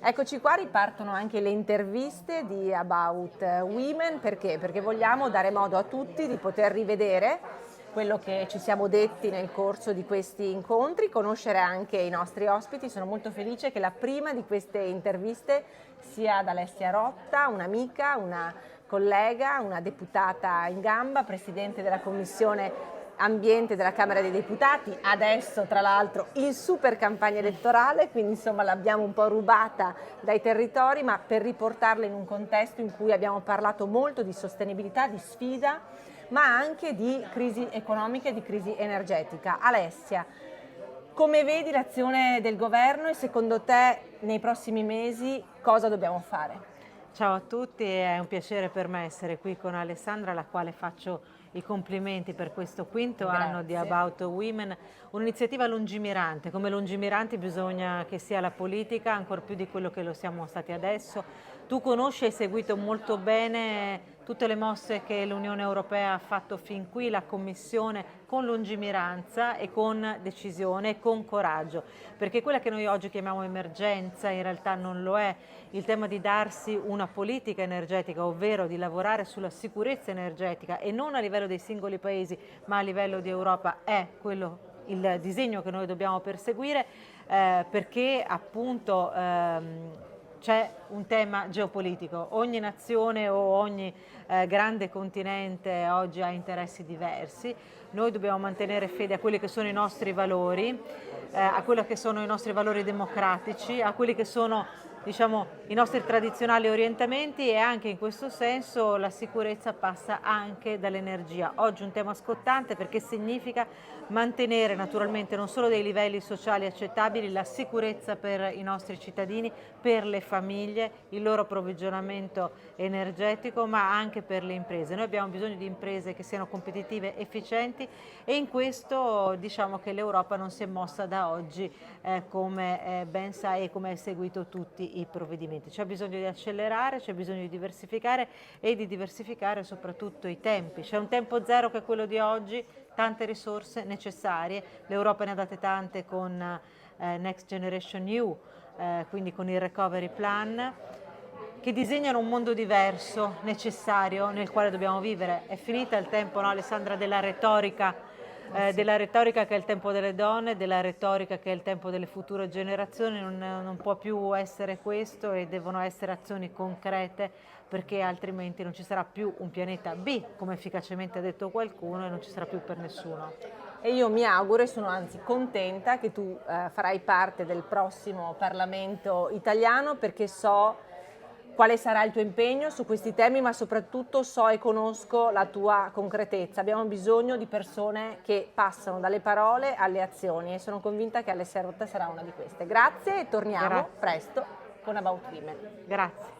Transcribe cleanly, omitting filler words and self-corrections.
Eccoci qua, ripartono anche le interviste di About Women, perché? Perché vogliamo dare modo a tutti di poter rivedere quello che ci siamo detti nel corso di questi incontri, conoscere anche i nostri ospiti. Sono molto felice che la prima di queste interviste sia ad Alessia Rotta, un'amica, una collega, una deputata in gamba, presidente della Commissione Ambiente della Camera dei Deputati, adesso tra l'altro in super campagna elettorale, quindi insomma l'abbiamo un po' rubata dai territori, ma per riportarla in un contesto in cui abbiamo parlato molto di sostenibilità, di sfida, ma anche di crisi economica e di crisi energetica. Alessia, come vedi l'azione del governo e secondo te nei prossimi mesi cosa dobbiamo fare? Ciao a tutti, è un piacere per me essere qui con Alessandra, alla quale faccio i complimenti per questo quinto anno di Grazie. About Women, un'iniziativa lungimirante. Come lungimiranti bisogna che sia la politica, ancor più di quello che lo siamo stati adesso. Tu conosci e hai seguito molto bene tutte le mosse che l'Unione Europea ha fatto fin qui, la Commissione, con lungimiranza e con decisione e con coraggio, perché quella che noi oggi chiamiamo emergenza in realtà non lo è. Il tema di darsi una politica energetica, ovvero di lavorare sulla sicurezza energetica e non a livello dei singoli paesi ma a livello di Europa, è quello il disegno che noi dobbiamo perseguire, perché appunto c'è un tema geopolitico. Ogni nazione o ogni grande continente oggi ha interessi diversi. Noi dobbiamo mantenere fede a quelli che sono i nostri valori, a quelli che sono i nostri valori democratici, a quelli che sono, diciamo, i nostri tradizionali orientamenti, e anche in questo senso la sicurezza passa anche dall'energia. Oggi un tema scottante perché significa mantenere naturalmente non solo dei livelli sociali accettabili, la sicurezza per i nostri cittadini, per le famiglie, il loro approvvigionamento energetico, ma anche per le imprese. Noi abbiamo bisogno di imprese che siano competitive, efficienti, e in questo diciamo che l'Europa non si è mossa da oggi, come ben sai e come hai seguito tutti i provvedimenti. C'è bisogno di accelerare, c'è bisogno di diversificare e di diversificare soprattutto i tempi. C'è un tempo zero che è quello di oggi, tante risorse necessarie, l'Europa ne ha date tante con Next Generation EU, quindi con il Recovery Plan, che disegnano un mondo diverso, necessario, nel quale dobbiamo vivere. È finita il tempo, no, Alessandra, della retorica che è il tempo delle donne, della retorica che è il tempo delle future generazioni. Non può più essere questo, e devono essere azioni concrete, perché altrimenti non ci sarà più un pianeta B, come efficacemente ha detto qualcuno, e non ci sarà più per nessuno. E io mi auguro, e sono anzi contenta, che tu farai parte del prossimo Parlamento italiano, perché so quale sarà il tuo impegno su questi temi, ma soprattutto so e conosco la tua concretezza. Abbiamo bisogno di persone che passano dalle parole alle azioni, e sono convinta che Alessia Rotta sarà una di queste. Grazie e torniamo Grazie. presto con About Women. Grazie.